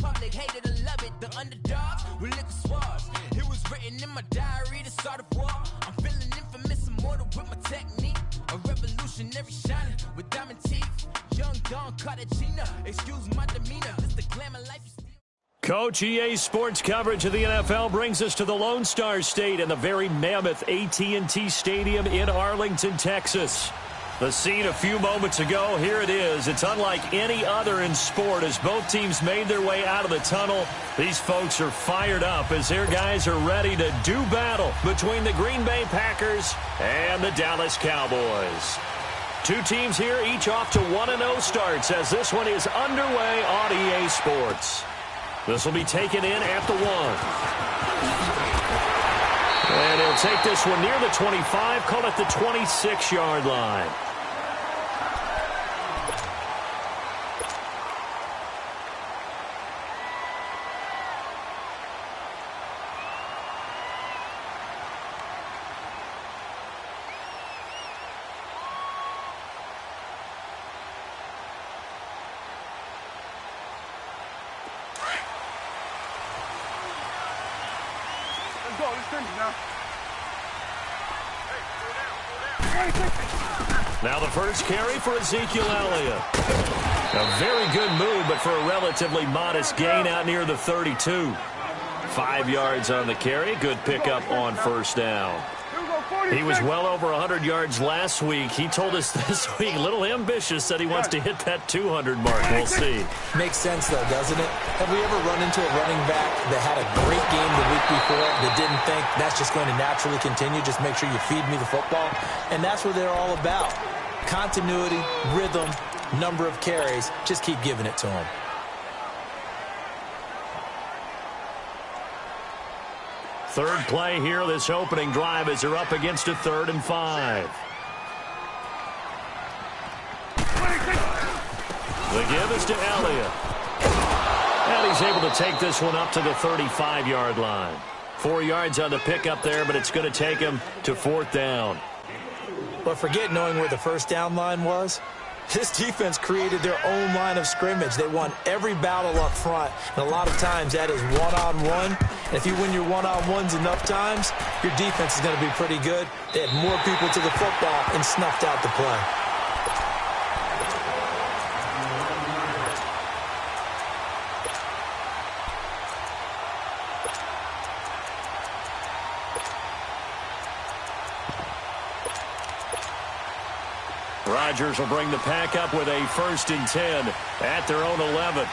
public hated or love it. The underdogs will lick swords. It was written in my diary to start a war. I'm feeling infamous, immortal with my technique. A revolutionary shining with diamond teeth. Young Don Cartagena, excuse my demeanor. This the glamour life you still. Coach, EA Sports coverage of the NFL brings us to the Lone Star State and the very mammoth AT&T Stadium in Arlington, Texas. The scene a few moments ago, here it is. It's unlike any other in sport as both teams made their way out of the tunnel. These folks are fired up as their guys are ready to do battle between the Green Bay Packers and the Dallas Cowboys. Two teams here, each off to 1-0 starts as this one is underway on EA Sports. This will be taken in at the 1. And he'll take this one near the 25, call it the 26-yard line. Now the first carry for Ezekiel Elliott. A very good move, but for a relatively modest gain out near the 32. 5 yards on the carry. Good pickup on first down. He was well over 100 yards last week. He told us this week, a little ambitious, that he wants to hit that 200 mark. We'll see. Makes sense, though, doesn't it? Have we ever run into a running back that had a great game the week before that didn't think that's just going to naturally continue? Just make sure you feed me the football. And that's what they're all about. Continuity, rhythm, number of carries. Just keep giving it to them. Third play here, this opening drive, as they're up against a 3rd and 5. The give is to Elliott. And he's able to take this one up to the 35-yard line. 4 yards on the pickup there, but it's going to take him to 4th down. But forget knowing where the first down line was. This defense created their own line of scrimmage. They won every battle up front, and a lot of times that is one-on-one. And if you win your one-on-ones enough times, your defense is going to be pretty good. They had more people to the football and snuffed out the play. Rodgers will bring the pack up with a 1st and 10 at their own 11.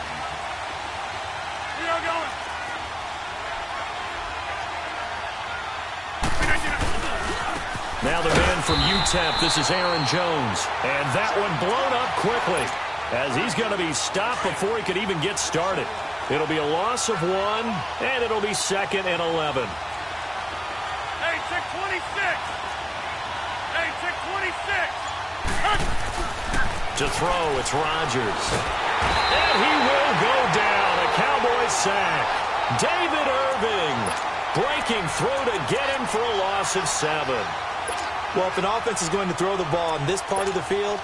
Now the man from UTEP, this is Aaron Jones. And that one blown up quickly as he's going to be stopped before he could even get started. It'll be a loss of 1, and it'll be 2nd and 11. Hey, check 26. Hey, check 26. To throw, it's Rodgers. And he will go down. A Cowboys sack. David Irving breaking through to get him for a loss of 7. Well, if an offense is going to throw the ball on this part of the field,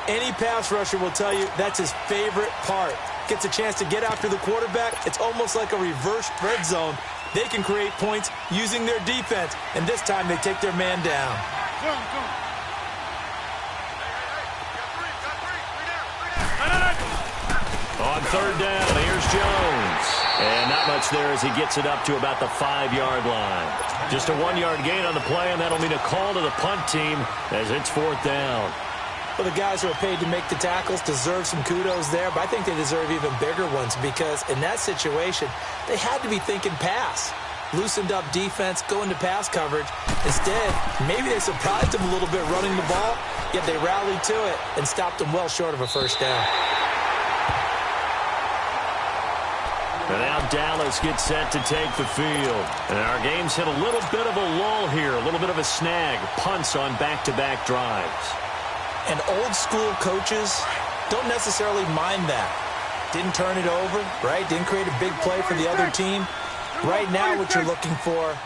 any pass rusher will tell you that's his favorite part. Gets a chance to get after the quarterback. It's almost like a reverse red zone. They can create points using their defense, and this time they take their man down. On 3rd down, here's Jones. And not much there as he gets it up to about the 5-yard line. Just a 1-yard gain on the play, and that'll mean a call to the punt team as it's 4th down. Well, the guys who are paid to make the tackles deserve some kudos there, but I think they deserve even bigger ones because in that situation, they had to be thinking pass. Loosened up defense, go into pass coverage. Instead, maybe they surprised them a little bit running the ball, yet they rallied to it and stopped them well short of a 1st down. And now Dallas gets set to take the field. And our game's hit a little bit of a lull here, a little bit of a snag. Punts on back-to-back drives. And old-school coaches don't necessarily mind that. Didn't turn it over, right? Didn't create a big play for the other team. Right now what you're looking for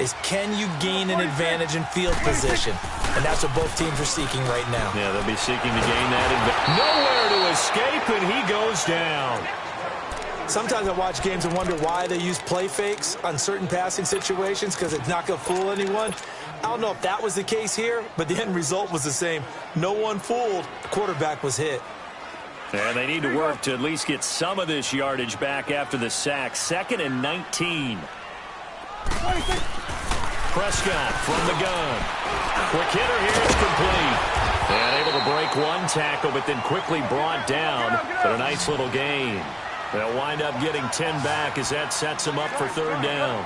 is can you gain an advantage in field position? And that's what both teams are seeking right now. Yeah, they'll be seeking to gain that advantage. Nowhere to escape, and he goes down. Sometimes I watch games and wonder why they use play fakes on certain passing situations because it's not going to fool anyone. I don't know if that was the case here, but the end result was the same. No one fooled. The quarterback was hit. And they need to work to at least get some of this yardage back after the sack. 2nd and 19. Prescott from the gun. Quick hitter here. It's complete. And able to break one tackle, but then quickly brought down. But a nice little gain. They'll wind up getting 10 back as that sets him up for 3rd down.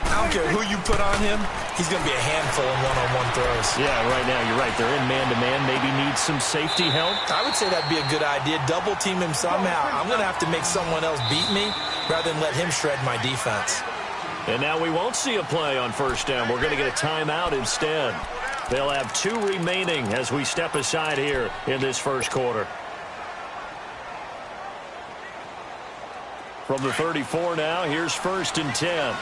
I don't care who you put on him. He's going to be a handful in one-on-one throws. Yeah, right now you're right. They're in man-to-man. Maybe needs some safety help. I would say that'd be a good idea. Double team him somehow. I'm going to have to make someone else beat me rather than let him shred my defense. And now we won't see a play on 1st down. We're going to get a timeout instead. They'll have 2 remaining as we step aside here in this 1st quarter. From the 34 now, here's 1st and 10.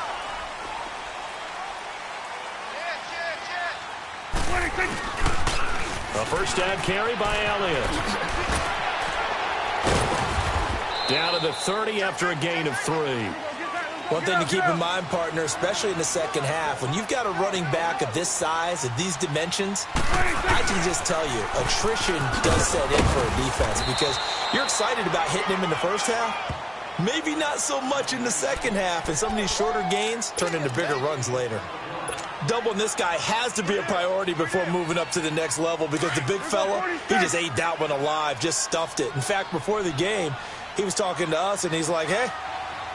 A 1st down carry by Elliott. Down to the 30 after a gain of 3. One thing to keep in mind, partner, especially in the 2nd half, when you've got a running back of this size, of these dimensions, I can just tell you, attrition does set in for a defense because you're excited about hitting him in the 1st half. Maybe not so much in the 2nd half, and some of these shorter gains turn into bigger runs later. Doubling this guy has to be a priority before moving up to the next level because the big fella, he just ate that one alive, just stuffed it. In fact, before the game, he was talking to us, and he's like, hey,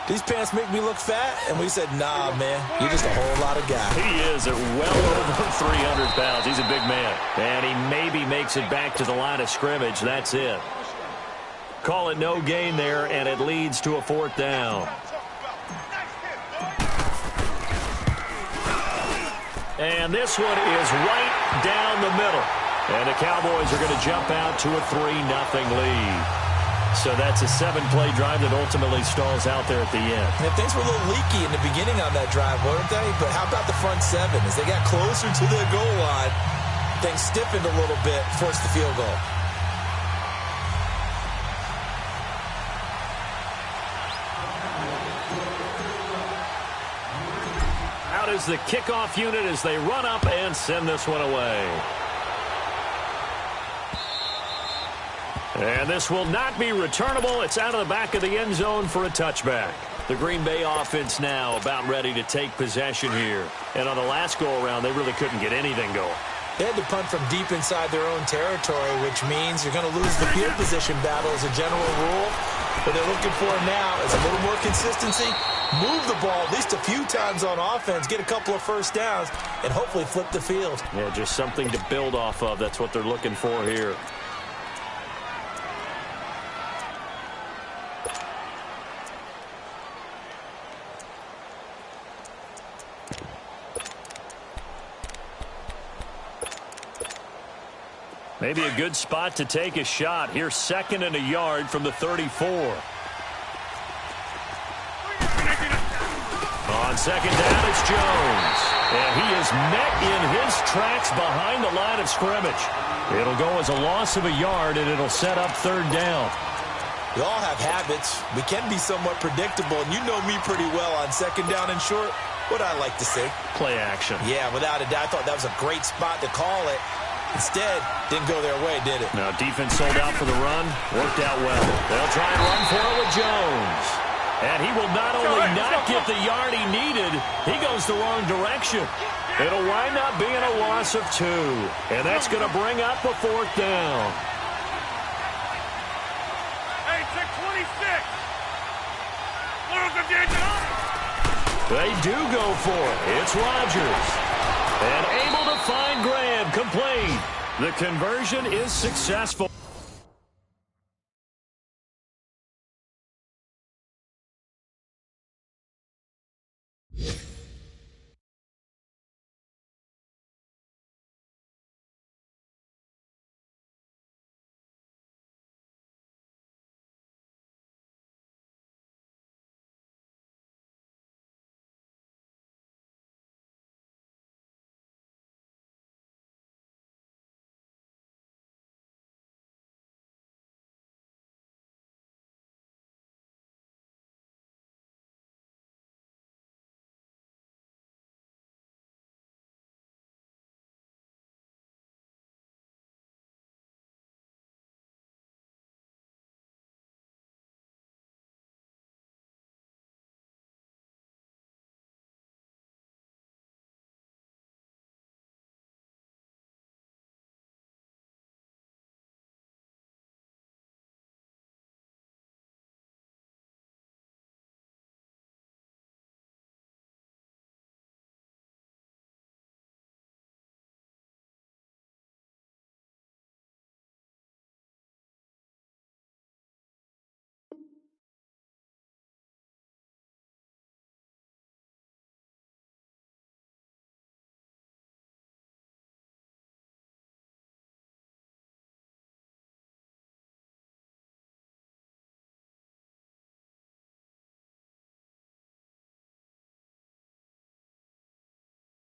these pants make me look fat? And we said, nah, man, you're just a whole lot of guy. He is at well over 300 pounds. He's a big man. And he maybe makes it back to the line of scrimmage. That's it. Call it no gain there, and it leads to a 4th down. And this one is right down the middle. And the Cowboys are going to jump out to a 3-0 lead. So that's a 7-play drive that ultimately stalls out there at the end. And things were a little leaky in the beginning on that drive, weren't they? But how about the front 7? As they got closer to the goal line, things stiffened a little bit, forced the field goal. Out is the kickoff unit as they run up and send this one away. And this will not be returnable. It's out of the back of the end zone for a touchback. The Green Bay offense now about ready to take possession here. And on the last go-around, they really couldn't get anything going. They had to punt from deep inside their own territory, which means you're going to lose the field position battle as a general rule. What they're looking for now is a little more consistency, move the ball at least a few times on offense, get a couple of 1st downs, and hopefully flip the field. Yeah, just something to build off of. That's what they're looking for here. Maybe a good spot to take a shot. Here's 2nd and a yard from the 34. On 2nd down, it's Jones. And he is met in his tracks behind the line of scrimmage. It'll go as a loss of a yard, and it'll set up 3rd down. We all have habits. We can be somewhat predictable, and you know me pretty well on 2nd down and short. What I like to see. Play action. Yeah, without a doubt. I thought that was a great spot to call it. Instead, didn't go their way, did it? Now, defense sold out for the run. Worked out well. They'll try and run for it with Jones. And he will not only not get the yard he needed, he goes the wrong direction. It'll wind up being a loss of 2. And that's going to bring up a 4th down. Hey, check 26. They do go for it. It's Rodgers. And able to find Graham, complete. The conversion is successful.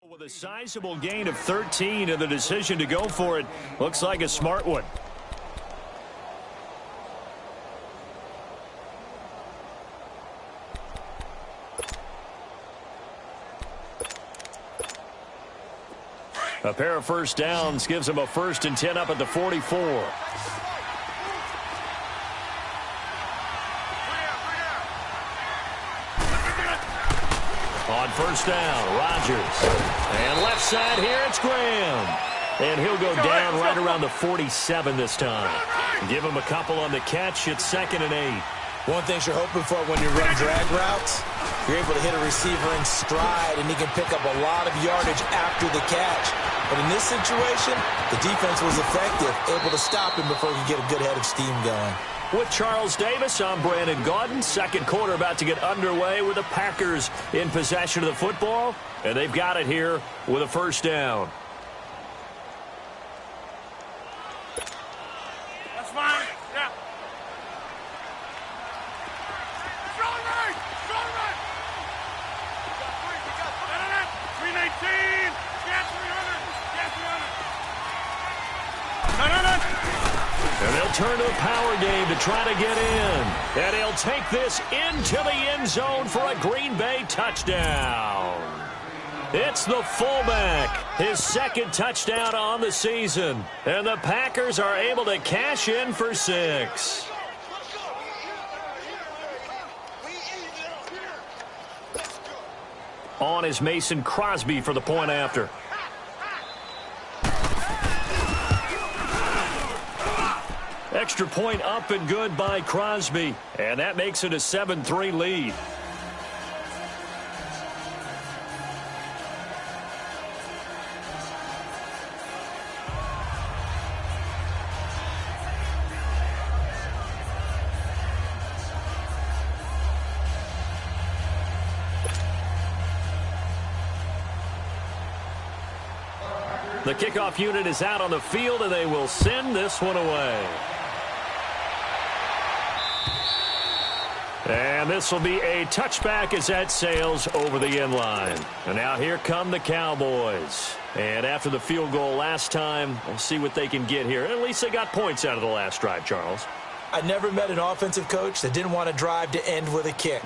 With a sizable gain of 13 and the decision to go for it looks like a smart one. A pair of first downs gives them a 1st and 10 up at the 44. On first down, Rodgers. And left side here, it's Graham. And he'll go down right around the 47 this time. Give him a couple on the catch. It's 2nd and 8. One thing you're hoping for when you run drag routes, you're able to hit a receiver in stride, and he can pick up a lot of yardage after the catch. But in this situation, the defense was effective, able to stop him before he could get a good head of steam going. With Charles Davis, I'm Brandon Gaudin. Second quarter about to get underway with the Packers in possession of the football. And they've got it here with a first down. That's fine. Yeah. Strong right. Strong right. We got 318. Get 300. Get 300. And they'll turn to a power game to try to get in. And he'll take this into the end zone for a Green Bay touchdown. It's the fullback, his 2nd touchdown on the season. And the Packers are able to cash in for 6. On is Mason Crosby for the point after. Extra point up and good by Crosby. And that makes it a 7-3 lead. The kickoff unit is out on the field, and they will send this one away. And this will be a touchback as that sails over the end line. And now here come the Cowboys. And after the field goal last time, we'll see what they can get here. At least they got points out of the last drive, Charles. I never met an offensive coach that didn't want to drive to end with a kick.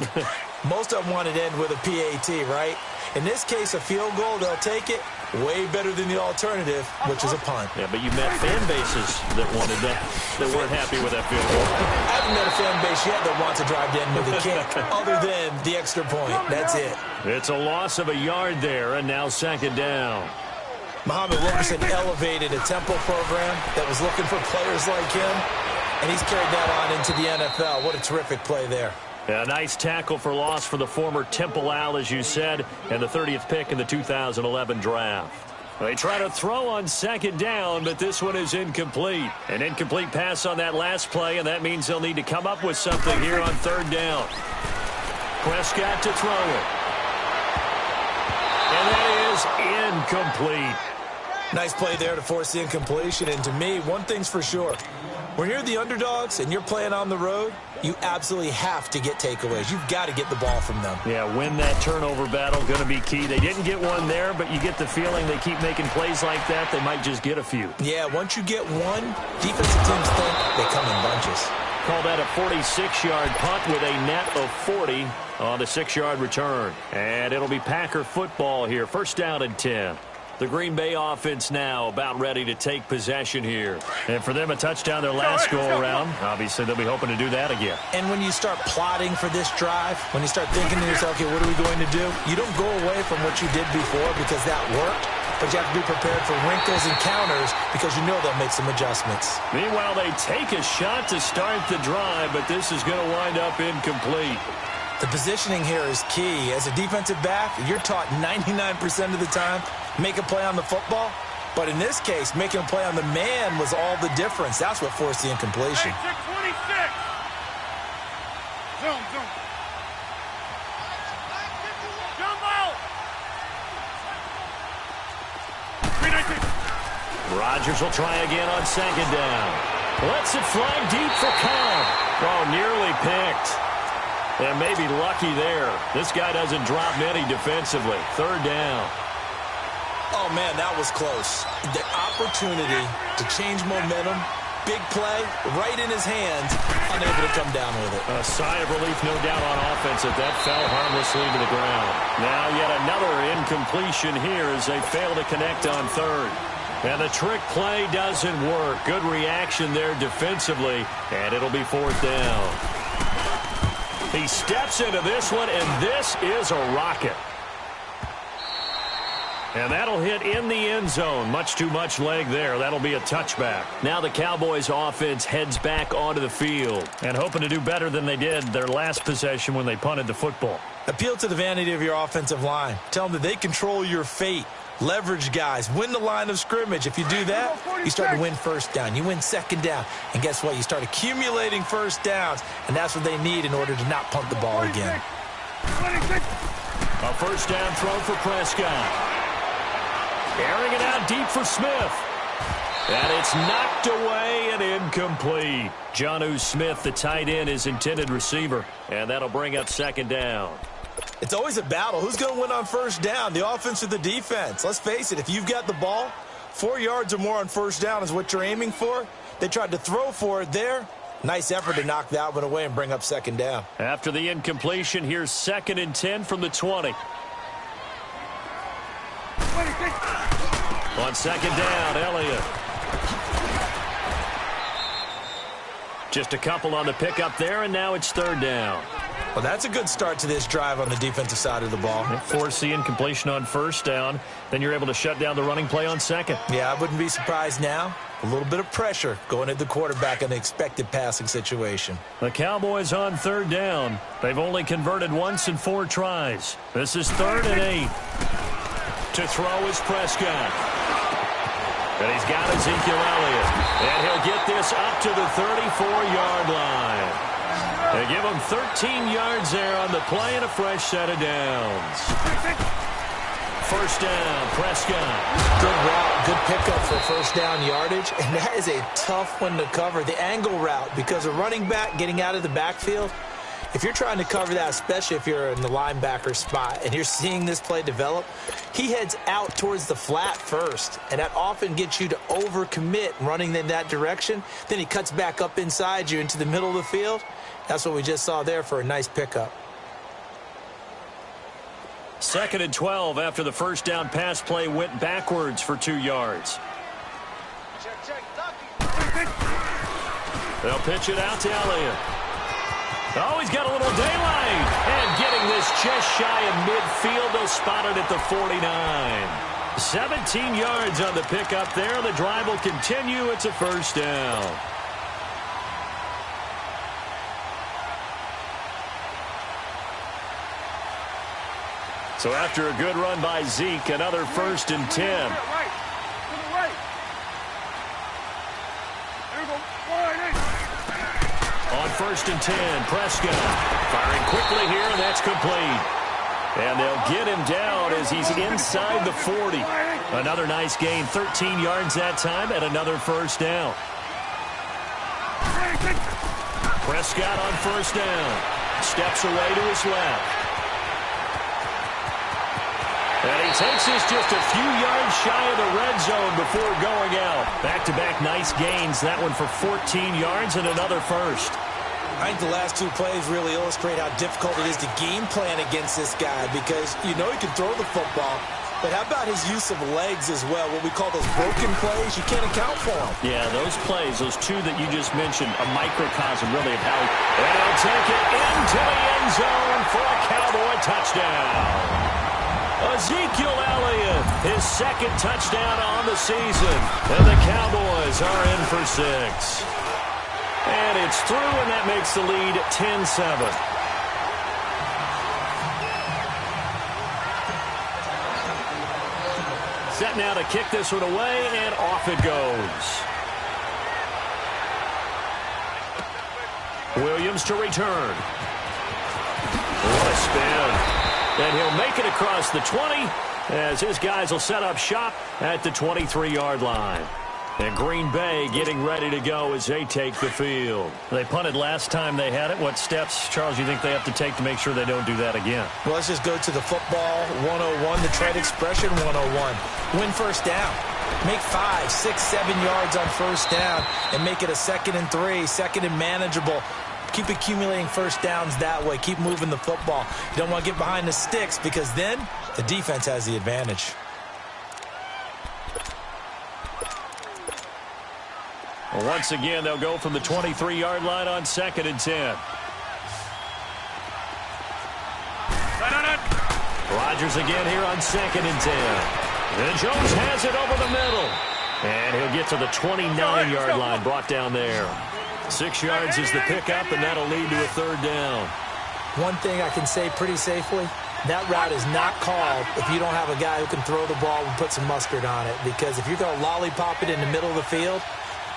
Most of them wanted to end with a PAT, right? In this case, a field goal, they'll take it. Way better than the alternative, which is a punt. Yeah, but you met fan bases that wanted that, that weren't happy with that field goal. I haven't met a fan base yet that wants to drive to end with a kick, other than the extra point. That's it. It's a loss of a yard there, and now 2nd down. Muhammad Wilkerson elevated a Temple program that was looking for players like him, and he's carried that on into the NFL. What a terrific play there. A nice tackle for loss for the former Temple Owl, as you said, and the 30th pick in the 2011 draft. They try to throw on 2nd down, but this one is incomplete. An incomplete pass on that last play, and that means they'll need to come up with something here on 3rd down. Prescott to throw it. And that is incomplete. Nice play there to force the incompletion, and to me, one thing's for sure. When you're the underdogs and you're playing on the road, you absolutely have to get takeaways. You've got to get the ball from them. Yeah, win that turnover battle, going to be key. They didn't get one there, but you get the feeling they keep making plays like that, they might just get a few. Yeah, once you get one, defensive teams think they come in bunches. Call that a 46-yard punt with a net of 40 on the 6-yard return. And it'll be Packer football here. 1st down and 10. The Green Bay offense now about ready to take possession here. And for them, a touchdown their last go-around. Obviously, they'll be hoping to do that again. And when you start plotting for this drive, when you start thinking to yourself, okay, what are we going to do? You don't go away from what you did before because that worked, but you have to be prepared for wrinkles and counters because you know they'll make some adjustments. Meanwhile, they take a shot to start the drive, but this is going to wind up incomplete. The positioning here is key. As a defensive back, you're taught 99% of the time, make a play on the football. But in this case, making a play on the man was all the difference. That's what forced the incompletion. Hey, 626. Zoom. Jumbo. 319. Rodgers will try again on 2nd down. Lets it fly deep for Cobb. Oh, nearly picked. And maybe lucky there. This guy doesn't drop many defensively. 3rd down. Oh, man, that was close. The opportunity to change momentum, big play, right in his hands, unable to come down with it. A sigh of relief, no doubt, on offense that fell harmlessly to the ground. Now yet another incompletion here as they fail to connect on third. And the trick play doesn't work. Good reaction there defensively, and it'll be fourth down. He steps into this one, and this is a rocket. And that'll hit in the end zone. Much too much leg there. That'll be a touchback. Now the Cowboys offense heads back onto the field and hoping to do better than they did their last possession when they punted the football. Appeal to the vanity of your offensive line. Tell them that they control your fate. Leverage guys. Win the line of scrimmage. If you do that, you start to win first down. You win second down. And guess what? You start accumulating first downs. And that's what they need in order to not punt the ball again. A first down throw for Prescott. Airing it out deep for Smith. And it's knocked away and incomplete. Jonnu Smith, the tight end, is intended receiver. And that'll bring up second down. It's always a battle. Who's going to win on first down, the offense or the defense? Let's face it, if you've got the ball, 4 yards or more on first down is what you're aiming for. They tried to throw for it there. Nice effort to knock that one away and bring up second down. After the incompletion, here's 2nd and 10 from the 20. On second down, Elliott. Just a couple on the pickup there, and now it's third down. Well, that's a good start to this drive on the defensive side of the ball. Force the incompletion on first down. Then you're able to shut down the running play on second. Yeah, I wouldn't be surprised now. A little bit of pressure going at the quarterback in the expected passing situation. The Cowboys on third down. They've only converted once in 4 tries. This is 3rd and 8. To throw is Prescott. And he's got Ezekiel Elliott. And he'll get this up to the 34-yard line. They give him 13 yards there on the play and a fresh set of downs. First down, Prescott. Good route, good pickup for first down yardage. And that is a tough one to cover, the angle route, because a running back getting out of the backfield, if you're trying to cover that, especially if you're in the linebacker spot and you're seeing this play develop, he heads out towards the flat first, and that often gets you to overcommit running in that direction. Then he cuts back up inside you into the middle of the field. That's what we just saw there for a nice pickup. 2nd and 12 after the first down pass play went backwards for 2 yards. They'll pitch it out to Elliott. Oh, he's got a little daylight. And getting this just shy of midfield. They'll spot it at the 49. 17 yards on the pickup there. The drive will continue. It's a first down. So after a good run by Zeke, another 1st and 10. On 1st and 10, Prescott firing quickly here, and that's complete. And they'll get him down as he's inside the 40. Another nice gain, 13 yards that time, and another first down. Prescott on first down. Steps away to his left. And he takes this just a few yards shy of the red zone before going out. Back-to-back nice gains. That one for 14 yards and another first. I think the last 2 plays really illustrate how difficult it is to game plan against this guy because you know he can throw the football. But how about his use of legs as well? What we call those broken plays, you can't account for them. Yeah, those plays, those 2 that you just mentioned, a microcosm really of how he... And he'll take it into the end zone for a Cowboy touchdown. Ezekiel Elliott, his 2nd touchdown on the season. And the Cowboys are in for 6. And it's through, and that makes the lead 10-7. Set now to kick this one away, and off it goes. Williams to return. What a spin. And he'll make it across the 20 as his guys will set up shop at the 23-yard line. And Green Bay getting ready to go as they take the field. They punted last time they had it. What steps, Charles, you think they have to take to make sure they don't do that again? Well, let's just go to the football 101, the trade expression 101. Win first down. Make 5, 6, 7 yards on first down and make it a 2nd and 3, 2nd and manageable. Keep accumulating first downs that way. Keep moving the football. You don't want to get behind the sticks because then the defense has the advantage. Well, once again, they'll go from the 23-yard line on 2nd and 10. Rodgers again here on 2nd and 10. And Jones has it over the middle. And he'll get to the 29-yard line, brought down there. 6 yards is the pickup, and that'll lead to a 3rd down. One thing I can say pretty safely, that route is not called if you don't have a guy who can throw the ball and put some mustard on it. Because if you're going to lollipop it in the middle of the field,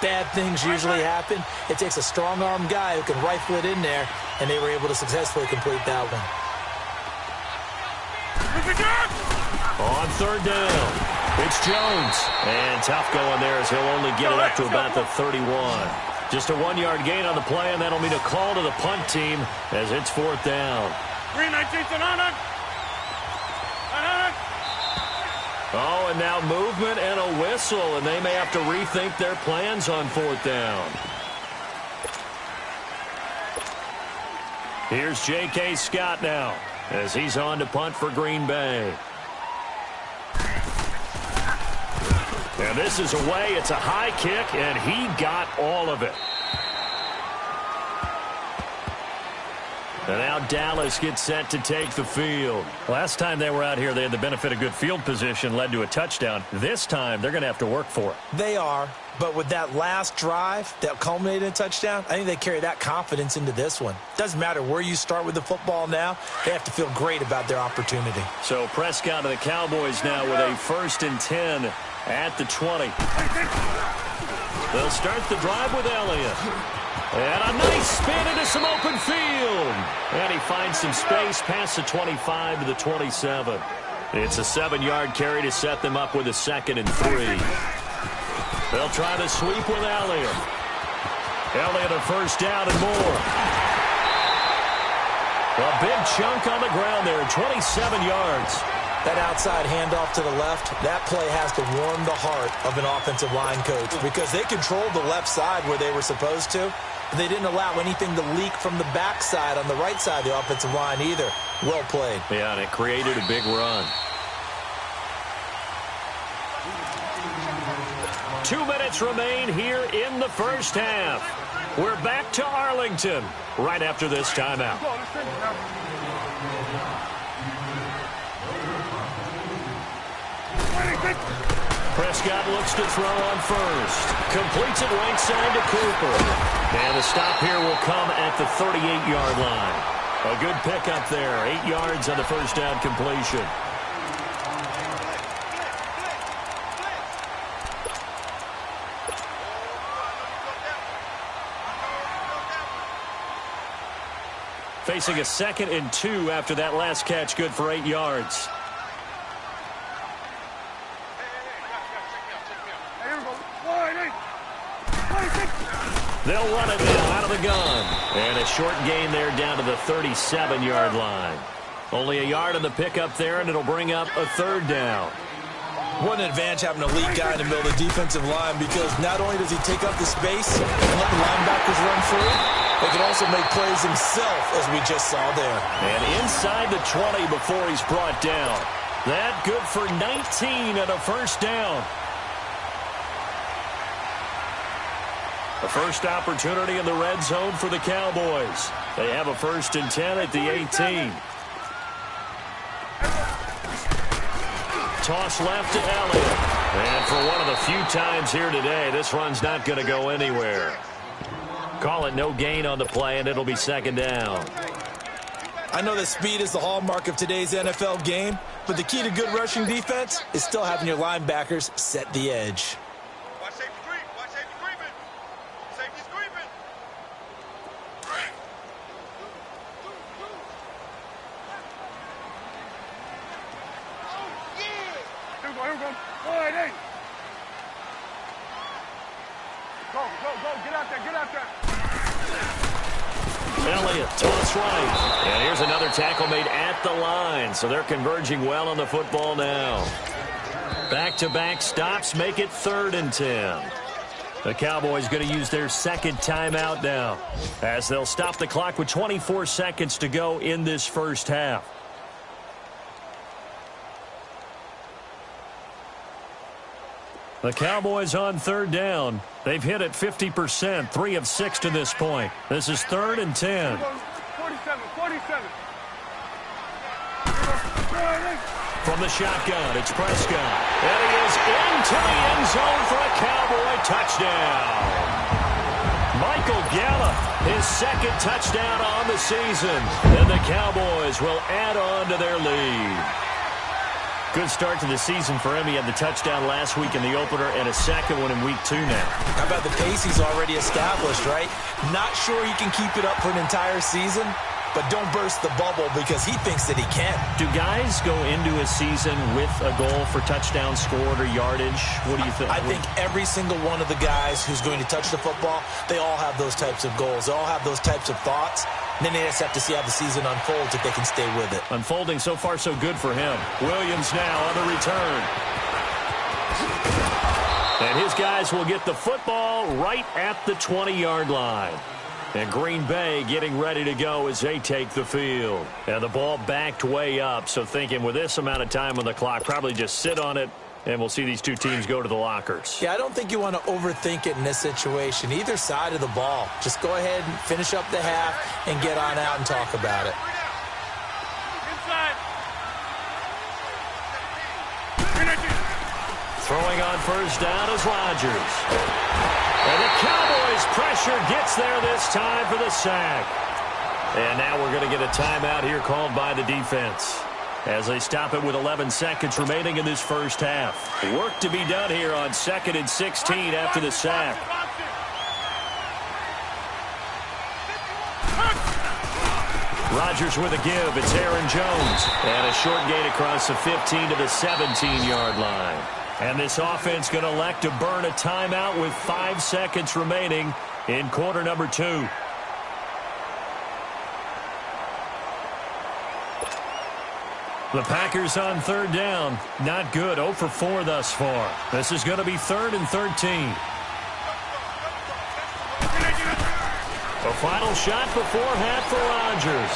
bad things usually happen. It takes a strong-arm guy who can rifle it in there, and they were able to successfully complete that one. On 3rd down, it's Jones. And tough going there as he'll only get it up to about the 31. Just a 1-yard gain on the play, and that'll mean a call to the punt team as it's 4th down. 319 Oh, and now movement and a whistle, and they may have to rethink their plans on 4th down. Here's J.K. Scott now as he's on to punt for Green Bay. And this is away. It's a high kick, and he got all of it. And now Dallas gets set to take the field. Last time they were out here, they had the benefit of good field position, led to a touchdown. This time, they're going to have to work for it. They are, but with that last drive that culminated in a touchdown, I think they carry that confidence into this one. Doesn't matter where you start with the football now, they have to feel great about their opportunity. So Prescott and the Cowboys now with a 1st and 10 at the 20. They'll start the drive with Elliott. And a nice spin into some open field. And he finds some space past the 25 to the 27. It's a 7-yard carry to set them up with a 2nd and 3. They'll try to sweep with Elliott. Elliott a 1st down and more. A big chunk on the ground there, 27 yards. That outside handoff to the left, that play has to warm the heart of an offensive line coach because they controlled the left side where they were supposed to. They didn't allow anything to leak from the backside on the right side of the offensive line either. Well played. Yeah, and it created a big run. 2 minutes remain here in the first half. We're back to Arlington right after this timeout. Prescott looks to throw on 1st. Completes it right side to Cooper. And the stop here will come at the 38-yard line. A good pickup there. 8 yards on the 1st down completion. Facing a 2nd and 2 after that last catch, good for 8 yards. They'll run it now out of the gun. And a short gain there down to the 37-yard line. Only a yard on the pickup there, and it'll bring up a 3rd down. What an advantage having a elite guy in the middle of the defensive line because not only does he take up the space and let the linebackers run free, he can also make plays himself, as we just saw there. And inside the 20 before he's brought down. That good for 19 and a 1st down. The first opportunity in the red zone for the Cowboys. They have a 1st and 10 at the 18. Toss left to Elliott. And for one of the few times here today, this run's not going to go anywhere. Call it no gain on the play, and it'll be 2nd down. I know that speed is the hallmark of today's NFL game, but the key to good rushing defense is still having your linebackers set the edge. Get out there, get out there. Elliott, toss right. And here's another tackle made at the line. So they're converging well on the football now. Back-to-back stops make it 3rd and 10. The Cowboys going to use their second timeout now, as they'll stop the clock with 24 seconds to go in this first half. The Cowboys on 3rd down. They've hit it 50%, 3 of 6 to this point. This is 3rd and 10. 47. From the shotgun, it's Prescott. And he is into the end zone for a Cowboy touchdown. Michael Gallup, his second touchdown on the season. And the Cowboys will add on to their lead. Good start to the season for him. He had the touchdown last week in the opener and a second one in week 2 now. How about the pace he's already established, right? Not sure he can keep it up for an entire season, but don't burst the bubble because he thinks that he can. Do guys go into a season with a goal for touchdown scored or yardage? What do you think? I think every single one of the guys who's going to touch the football, they all have those types of goals. They all have those types of thoughts. And then they just have to see how the season unfolds if they can stay with it. Unfolding so far so good for him. Williams now on the return. And his guys will get the football right at the 20-yard line. And Green Bay getting ready to go as they take the field. And the ball backed way up, so thinking with this amount of time on the clock, probably just sit on it, and we'll see these two teams go to the lockers. Yeah, I don't think you want to overthink it in this situation. Either side of the ball. Just go ahead and finish up the half and get on out and talk about it. Inside. Throwing on first down is Rodgers. And the Cowboys pressure gets there this time for the sack. And now we're going to get a timeout here called by the defense, as they stop it with 11 seconds remaining in this first half. Work to be done here on 2nd and 16 after the sack. Rodgers with a give. It's Aaron Jones. And a short gain across the 15 to the 17-yard line. And this offense going to elect to burn a timeout with 5 seconds remaining in quarter number 2. The Packers on 3rd down. Not good. 0 for 4 thus far. This is going to be 3rd and 13. A final shot before half for Rodgers.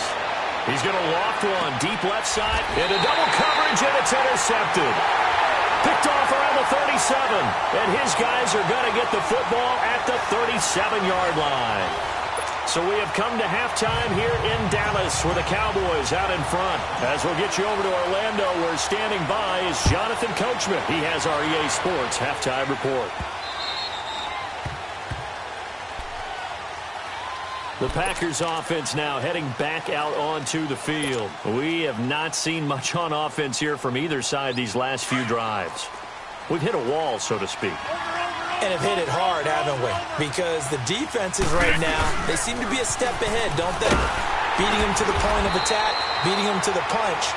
He's going to loft one deep left side into double coverage, and it's intercepted. Picked off around the 37, and his guys are going to get the football at the 37-yard line. So we have come to halftime here in Dallas with the Cowboys out in front. As we'll get you over to Orlando, where standing by is Jonathan Coachman. He has our EA Sports halftime report. The Packers offense now heading back out onto the field. We have not seen much on offense here from either side these last few drives. We've hit a wall, so to speak. And have hit it hard, haven't we? Because the defenses right now, they seem to be a step ahead, don't they? Beating them to the point of attack, beating them to the punch.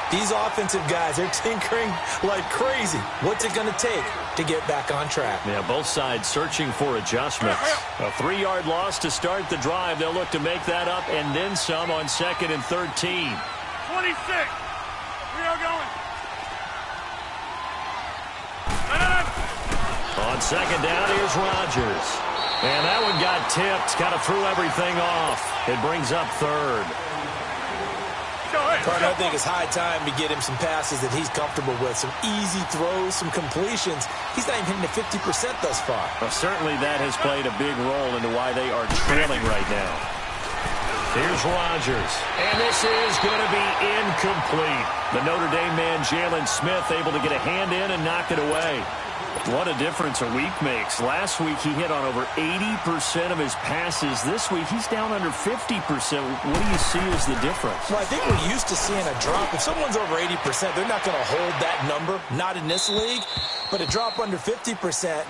These offensive guys, they're tinkering like crazy. What's it going to take to get back on track? Yeah, both sides searching for adjustments. A 3-yard loss to start the drive. They'll look to make that up and then some on 2nd and 13. 26. We are going. On 2nd down, here's Rodgers. And that one got tipped. Kind of threw everything off. It brings up 3rd. Carter, I think it's high time to get him some passes that he's comfortable with. Some easy throws, some completions. He's not even hitting the 50% thus far. Well, certainly that has played a big role into why they are trailing right now. Here's Rodgers. And this is going to be incomplete. The Notre Dame man, Jalen Smith, able to get a hand in and knock it away. What a difference a week makes. Last week he hit on over 80% of his passes. This week he's down under 50%. What do you see as the difference? Well, I think we're used to seeing a drop. If someone's over 80%, they're not going to hold that number. Not in this league. But a drop under 50%,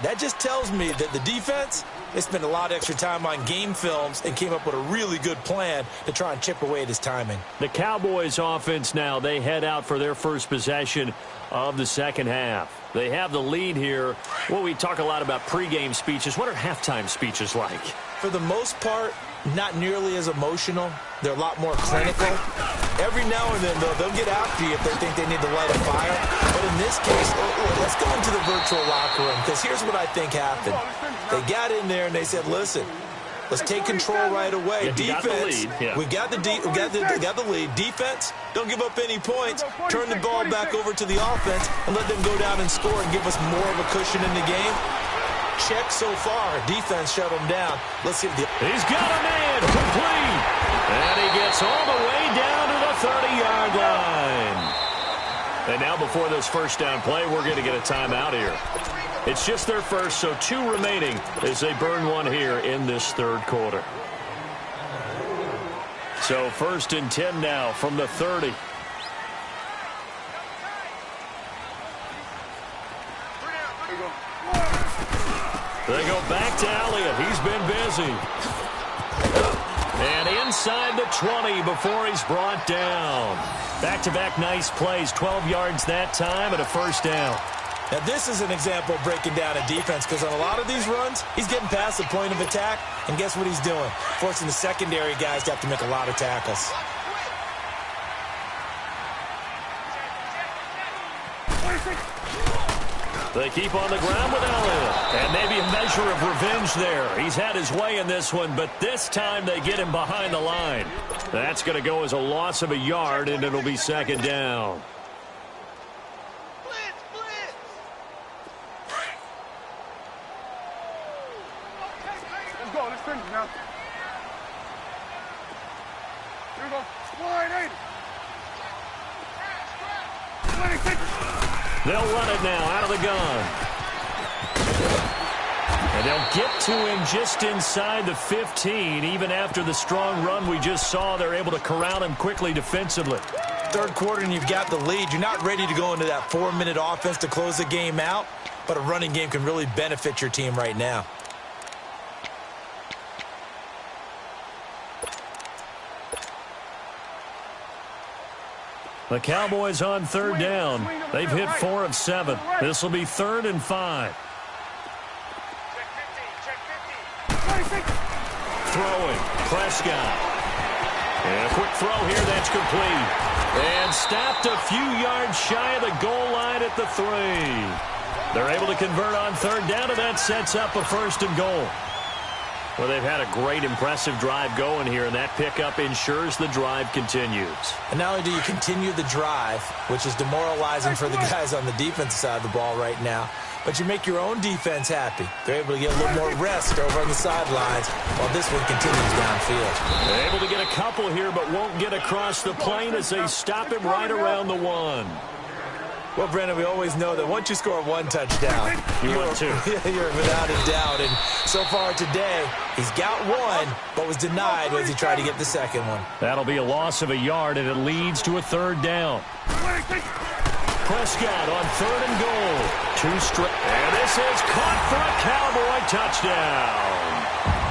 that just tells me that the defense, They spent a lot of extra time on game films and came up with a really good plan to try and chip away at his timing. The Cowboys offense now, they head out for their first possession of the second half. They have the lead here. Well, we talk a lot about pregame speeches. What are halftime speeches like? For the most part, not nearly as emotional. They're a lot more clinical. Every now and then, though, they'll get after you if they think they need to light a fire. But in this case, let's go into the virtual locker room, because here's what I think happened. They got in there and they said, listen, let's take control right away. Defense, we got the lead. Defense, don't give up any points. Turn the ball back over to the offense and let them go down and score and give us more of a cushion in the game. Check so far. Defense shut him down. Let's see if he's got a man complete. And he gets all the way down to the 30-yard line. And now before this first down play, we're going to get a timeout here. It's just their first, so 2 remaining as they burn one here in this third quarter. So 1st and 10 now from the 30. They go back to Elliott. He's been busy. And inside the 20 before he's brought down. Back-to-back nice plays. 12 yards that time and a first down. Now, this is an example of breaking down a defense, because on a lot of these runs, he's getting past the point of attack, and guess what he's doing? Forcing the secondary guys to have to make a lot of tackles. They keep on the ground with Elliott. And maybe a measure of revenge there. He's had his way in this one, but this time they get him behind the line. That's going to go as a loss of a yard, and it'll be second down. Let's go. Let's finish now. Here we go. Slide 80. They'll run it now out of the gun. And they'll get to him just inside the 15. Even after the strong run we just saw, they're able to corral him quickly defensively. Third quarter and you've got the lead. You're not ready to go into that 4-minute offense to close the game out, but a running game can really benefit your team right now. The Cowboys on third down. They've hit 4 of 7. This will be 3rd and 5. Throwing. Prescott. And a quick throw here. That's complete. And stopped a few yards shy of the goal line at the 3. They're able to convert on third down, and that sets up a 1st and goal. Well, they've had a great, impressive drive going here, and that pickup ensures the drive continues. And not only do you continue the drive, which is demoralizing for the guys on the defensive side of the ball right now, but you make your own defense happy. They're able to get a little more rest over on the sidelines while this one continues downfield. They're able to get a couple here, but won't get across the plane as they stop him right around the 1. Well, Brandon, we always know that once you score 1 touchdown, you're without a doubt. And so far today, he's got 1, but was denied as he tried to get the second one. That'll be a loss of a yard, and it leads to a 3rd down. Prescott on 3rd and goal. 2 straight. And this is caught for a Cowboy touchdown.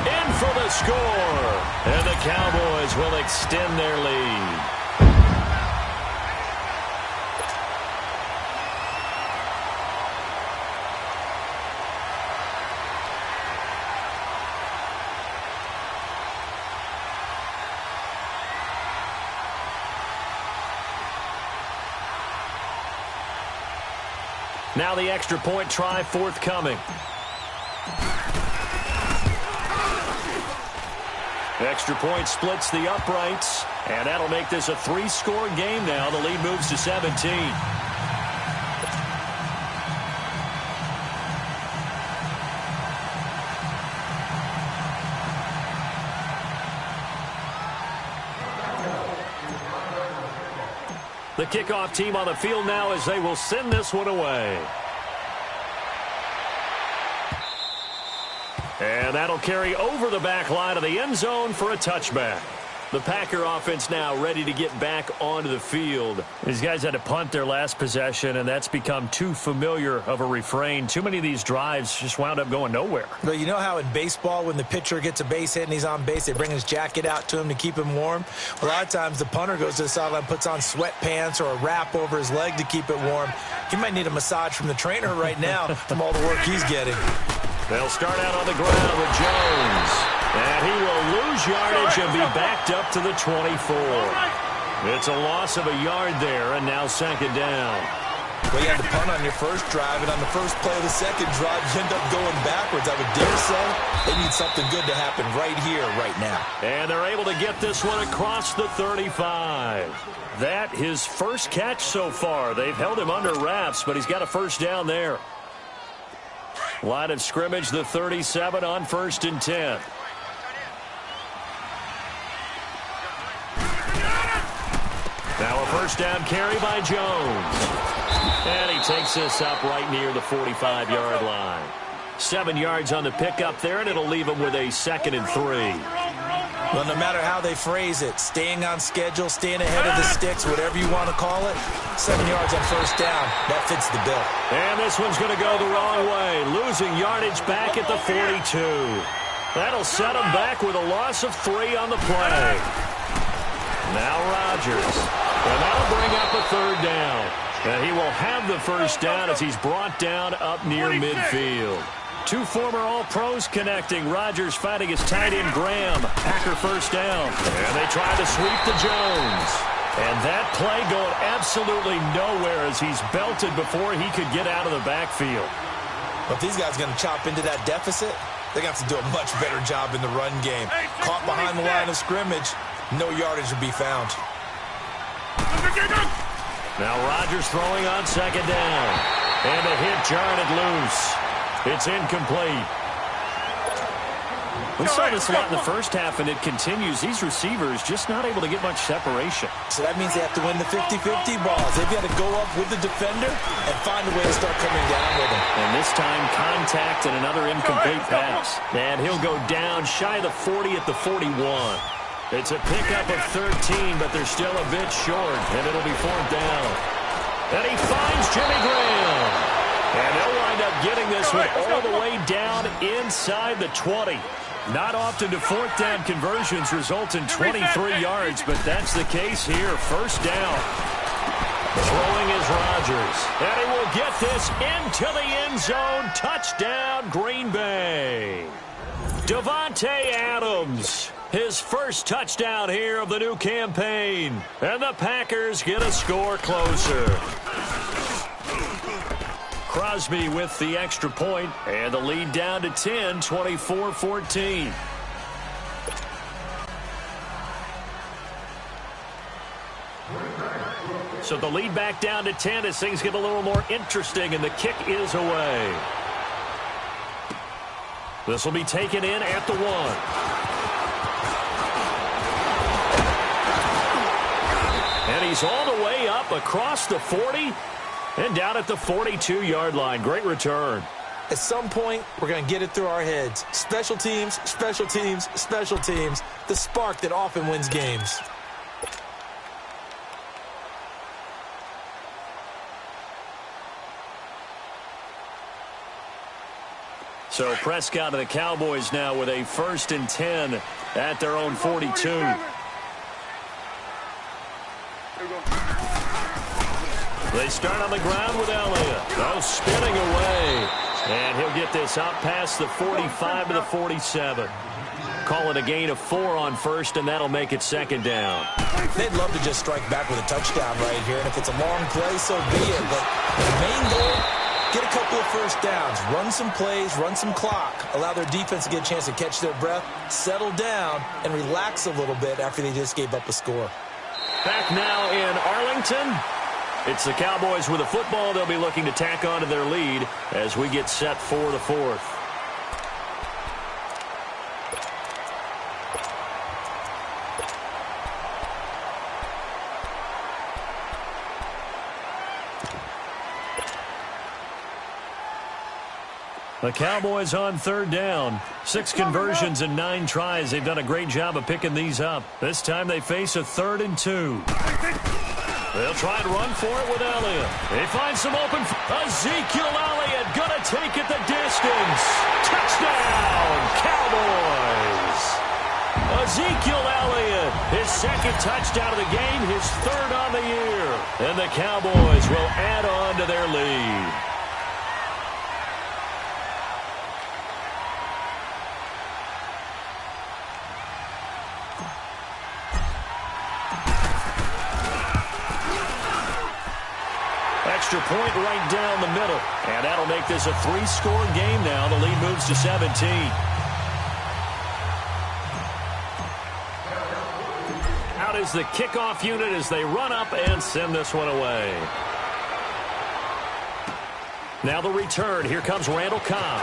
In for the score. And the Cowboys will extend their lead. Now the extra point try forthcoming. Extra point splits the uprights, and that'll make this a 3-score game now. The lead moves to 17. The kickoff team on the field now as they will send this one away. And that'll carry over the back line of the end zone for a touchback. The Packer offense now ready to get back onto the field. These guys had to punt their last possession, and that's become too familiar of a refrain. Too many of these drives just wound up going nowhere. Well, you know how in baseball when the pitcher gets a base hit and he's on base, they bring his jacket out to him to keep him warm? Well, a lot of times the punter goes to the sideline, puts on sweatpants or a wrap over his leg to keep it warm. He might need a massage from the trainer right now from all the work he's getting. They'll start out on the ground with Jones. And he will lose yardage and be backed up to the 24. It's a loss of a yard there, and now second down. Well, you had to punt on your first drive, and on the first play of the second drive, you end up going backwards. I would dare say they need something good to happen right here, right now. And they're able to get this one across the 35. That his first catch so far. They've held him under wraps, but he's got a first down there. Line of scrimmage, the 37 on 1st and 10. Now a first down carry by Jones. And he takes this up right near the 45-yard line. 7 yards on the pickup there, and it'll leave him with a 2nd and 3. Well, no matter how they phrase it, staying on schedule, staying ahead of the sticks, whatever you want to call it, 7 yards on first down, that fits the bill. And this one's going to go the wrong way, losing yardage back at the 42. That'll set him back with a loss of 3 on the play. Now Rodgers. And that'll bring up a 3rd down. And he will have the first down as he's brought down up near midfield. 2 former All-Pros connecting. Rodgers fighting his tight end Graham. Packer first down. And they try to sweep to Jones. And that play going absolutely nowhere as he's belted before he could get out of the backfield. But if these guys are going to chop into that deficit, they got to do a much better job in the run game. Caught behind the line of scrimmage, no yardage would be found. Now Rodgers throwing on 2nd down. And the hit jarred it loose. It's incomplete. We saw this a lot in the first half, and it continues. These receivers just not able to get much separation. So that means they have to win the 50-50 balls. They've got to go up with the defender and find a way to start coming down with him. And this time, contact and another incomplete pass. And he'll go down shy of the 40 at the 41. It's a pickup of 13, but they're still a bit short, and it'll be 4th down. And he finds Jimmy Graham. And they'll wind up getting this one all the way down inside the 20. Not often do 4th down conversions result in 23 yards, but that's the case here. First down. Throwing is Rodgers. And he will get this into the end zone. Touchdown, Green Bay. Davante Adams. His first touchdown here of the new campaign. And the Packers get a score closer. Crosby with the extra point, and the lead down to 10, 24-14. So the lead back down to 10 as things get a little more interesting, and the kick is away. This will be taken in at the 1. And he's all the way up across the 40 and down at the 42-yard line. Great return. At some point, we're going to get it through our heads. Special teams, special teams, special teams. The spark that often wins games. So Prescott and the Cowboys now with a 1st and 10 at their own 42. They start on the ground with Elliott. Oh, spinning away. And he'll get this out past the 45 to the 47. Call it a gain of 4 on 1st, and that'll make it 2nd down. They'd love to just strike back with a touchdown right here. And if it's a long play, so be it. But the main goal, get a couple of first downs. Run some plays, run some clock. Allow their defense to get a chance to catch their breath, settle down, and relax a little bit after they just gave up a score. Back now in Arlington. It's the Cowboys with a football. They'll be looking to tack on to their lead as we get set for the 4th. The Cowboys on third down. 6 conversions and 9 tries. They've done a great job of picking these up. This time they face a 3rd and 2. They'll try and run for it with Elliott. They find some open. Ezekiel Elliott going to take it the distance. Touchdown, Cowboys. Ezekiel Elliott, his 2nd touchdown of the game, his 3rd on the year. And the Cowboys will add on to their lead. Extra point right down the middle. And that'll make this a 3-score game now. The lead moves to 17. Out is the kickoff unit as they run up and send this one away. Now the return. Here comes Randall Cobb.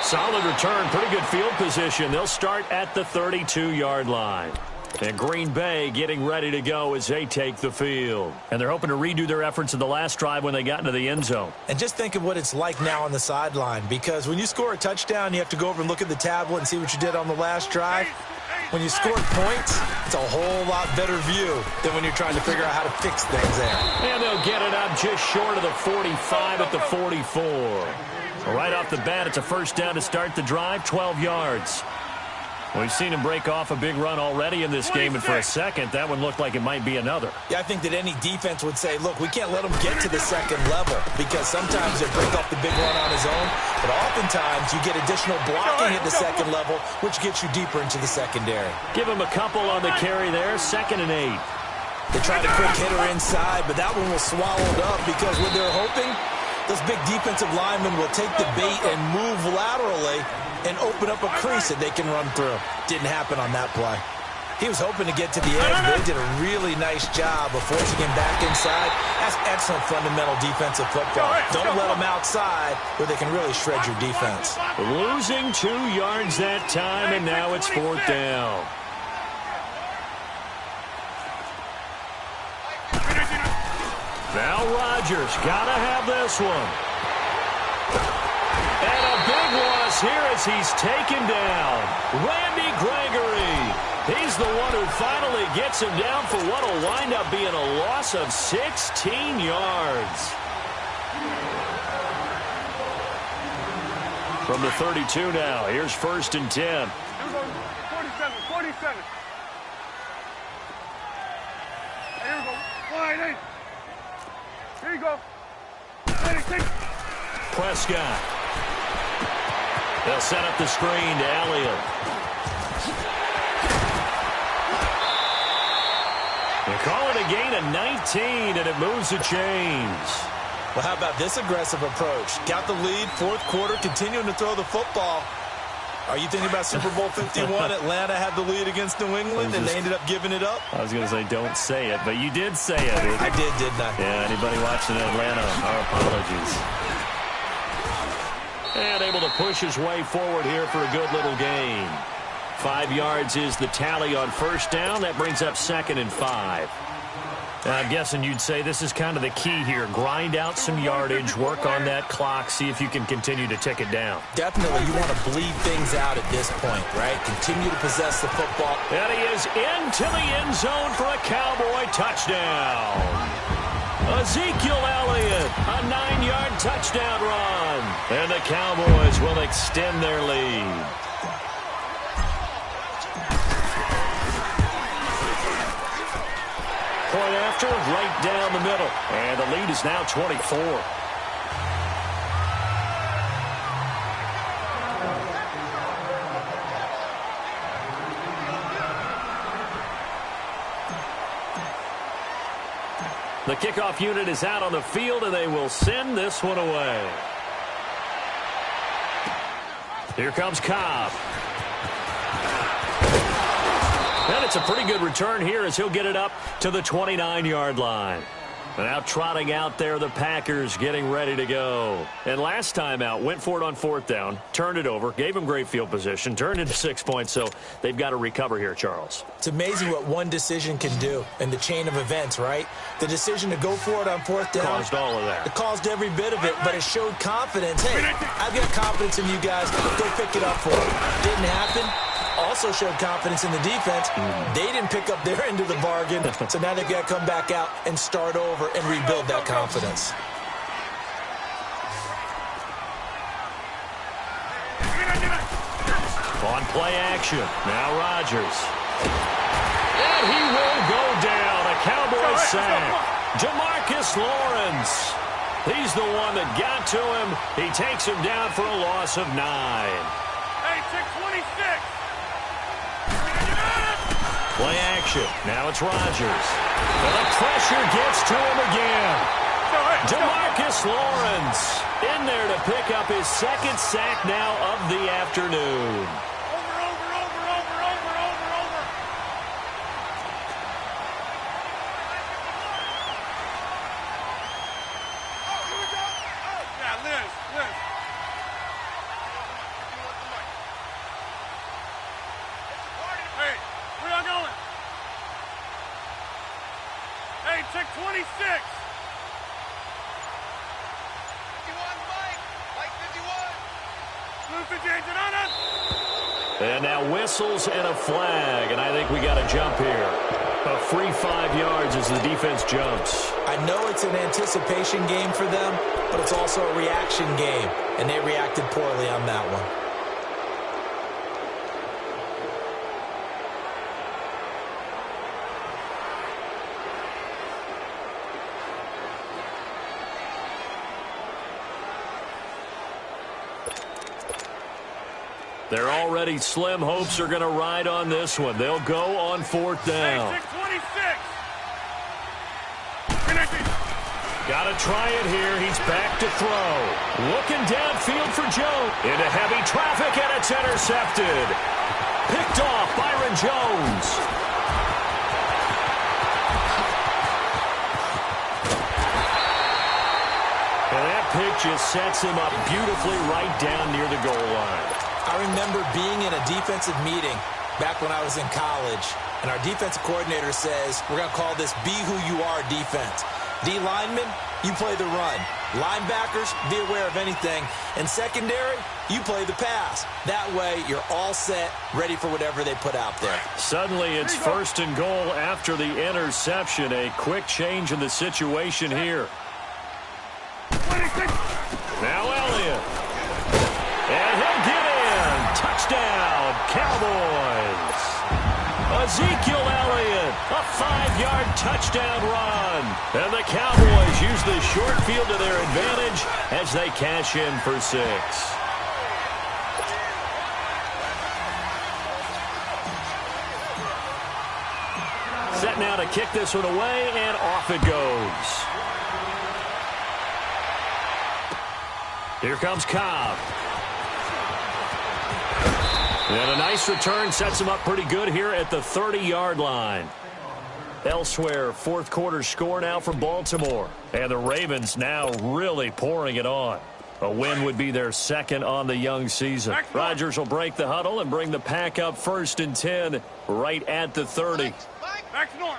Solid return. Pretty good field position. They'll start at the 32-yard line. And Green Bay getting ready to go as they take the field. And they're hoping to redo their efforts in the last drive when they got into the end zone. And just think of what it's like now on the sideline, because when you score a touchdown, you have to go over and look at the tablet and see what you did on the last drive. When you scored points, it's a whole lot better view than when you're trying to figure out how to fix things there. And they'll get it up just short of the 45 at the 44. Right off the bat, it's a first down to start the drive, 12 yards. We've seen him break off a big run already in this game, and for a second, that one looked like it might be another. Yeah, I think that any defense would say, look, we can't let him get to the second level, because sometimes he'll break off the big run on his own, but oftentimes you get additional blocking at the second level, which gets you deeper into the secondary. Give him a couple on the carry there, 2nd and 8. They tried a quick hitter inside, but that one was swallowed up because what they're hoping, those big defensive linemen will take the bait and move laterally and open up a crease that they can run through. Didn't happen on that play. He was hoping to get to the edge, but they did a really nice job of forcing him back inside. That's excellent fundamental defensive football. Don't let them outside where they can really shred your defense. Losing 2 yards that time, and now it's 4th down. Now Rodgers got to have this one. And a big loss here as he's taken down. Randy Gregory. He's the one who finally gets him down for what will wind up being a loss of 16 yards. From the 32 now, here's 1st and 10. Here we go. 47. Here we go. Wide 8. Here you go. 86. Prescott. They'll set up the screen to Elliott. They call it a gain of 19, and it moves the chains. Well, how about this aggressive approach? Got the lead, 4th quarter, continuing to throw the football. Are you thinking about Super Bowl 51? Atlanta had the lead against New England, and they ended up giving it up? I was going to say don't say it, but you did say it. I did, didn't I? Yeah, anybody watching Atlanta, our apologies. And able to push his way forward here for a good little gain. 5 yards is the tally on 1st down. That brings up 2nd and 5. Now, I'm guessing you'd say this is kind of the key here. Grind out some yardage, work on that clock, see if you can continue to tick it down. Definitely, you want to bleed things out at this point, right? Continue to possess the football. And he is into the end zone for a Cowboy touchdown. Ezekiel Elliott, a 9-yard touchdown run. And the Cowboys will extend their lead. Point after, right down the middle. And the lead is now 24. The kickoff unit is out on the field, and they will send this one away. Here comes Cobb. And it's a pretty good return here as he'll get it up to the 29-yard line. Now trotting out there, the Packers getting ready to go. And last time out, went for it on 4th down, turned it over, gave them great field position, turned into 6 points, so they've got to recover here, Charles. It's amazing what one decision can do in the chain of events, right? The decision to go for it on 4th down. Caused all of that. It caused every bit of it, but it showed confidence. Hey, I've got confidence in you guys. Go pick it up for it. Didn't happen. Also showed confidence in the defense. They didn't pick up their end of the bargain, so now they've got to come back out and start over and rebuild that confidence. On play action, now Rodgers. And he will go down, a Cowboys sack. Jamarcus Lawrence. He's the one that got to him. He takes him down for a loss of 9. Hey, 626. Play action. Now it's Rodgers. And the pressure gets to him again. Jamarcus Lawrence in there to pick up his 2nd sack now of the afternoon. Hey, where y'all going? Hey, check 26. 51, Mike 51. Blue 58, and now whistles and a flag, and I think we got a jump here. A free 5 yards as the defense jumps. I know it's an anticipation game for them, but it's also a reaction game, and they reacted poorly on that one. They're already slim hopes are going to ride on this one. They'll go on 4th down. Hey, 626. Got to try it here. He's back to throw. Looking downfield for Jones. Into heavy traffic, and it's intercepted. Picked off Byron Jones. And that pick just sets him up beautifully right down near the goal line. I remember being in a defensive meeting back when I was in college, and our defensive coordinator says, we're going to call this Be Who You Are defense. D linemen, you play the run. Linebackers, be aware of anything. And secondary, you play the pass. That way, you're all set, ready for whatever they put out there. Suddenly, it's 1st and goal after the interception. A quick change in the situation here. Now Elliott. And he'll get in. Touchdown, Cowboys. Ezekiel Elliott, a 5-yard touchdown run. And the Cowboys use the short field to their advantage as they cash in for 6. Set now to kick this one away, and off it goes. Here comes Cobb. And a nice return sets him up pretty good here at the 30-yard line. Elsewhere, 4th quarter score now for Baltimore. And the Ravens now really pouring it on. A win would be their 2nd on the young season. Rodgers will break the huddle and bring the pack up 1st and 10 right at the 30. Back to Norm.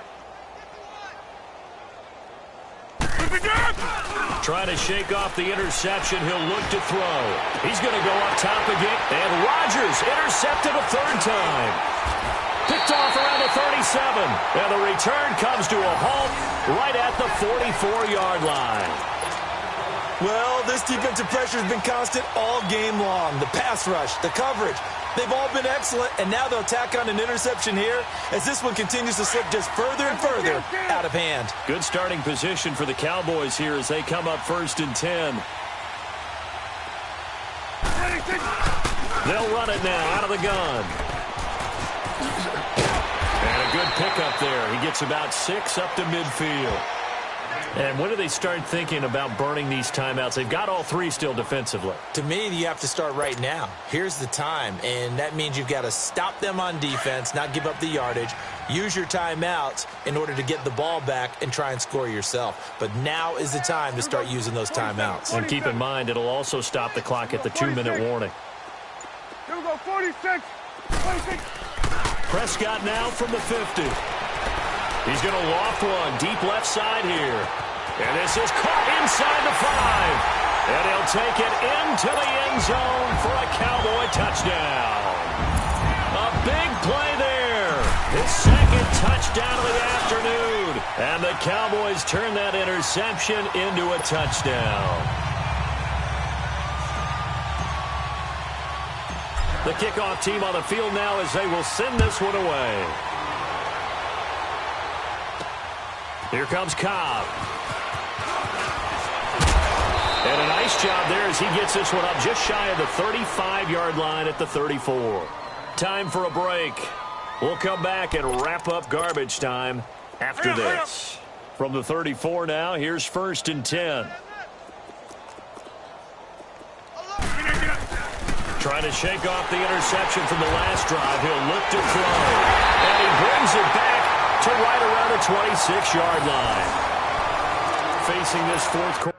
Trying to shake off the interception. He'll look to throw. He's going to go up top again. And Rodgers intercepted a 3rd time. Picked off around the 37. And the return comes to a halt right at the 44-yard line. Well, this defensive pressure has been constant all game long. The pass rush, the coverage, they've all been excellent, and now they'll tack on an interception here as this one continues to slip just further and further out of hand. Good starting position for the Cowboys here as they come up 1st and 10. They'll run it now out of the gun. And a good pickup there. He gets about 6 up to midfield. And when do they start thinking about burning these timeouts? They've got all three still defensively. To me, you have to start right now. Here's the time, and that means you've got to stop them on defense, not give up the yardage, use your timeouts in order to get the ball back and try and score yourself. But now is the time to start using those timeouts. And keep in mind, it'll also stop the clock at the 2-minute warning. Here we go, 46. 26. Prescott now from the 50. He's going to loft one deep left side here. And this is caught inside the 5. And he'll take it into the end zone for a Cowboy touchdown. A big play there. His second touchdown of the afternoon. And the Cowboys turn that interception into a touchdown. The kickoff team on the field now as they will send this one away. Here comes Cobb. And a nice job there as he gets this one up just shy of the 35-yard line at the 34. Time for a break. We'll come back and wrap up garbage time after this. From the 34 now, here's 1st and 10. Trying to shake off the interception from the last drive. He'll look to throw. And he brings it back to right around the 26-yard line. Facing this fourth quarter.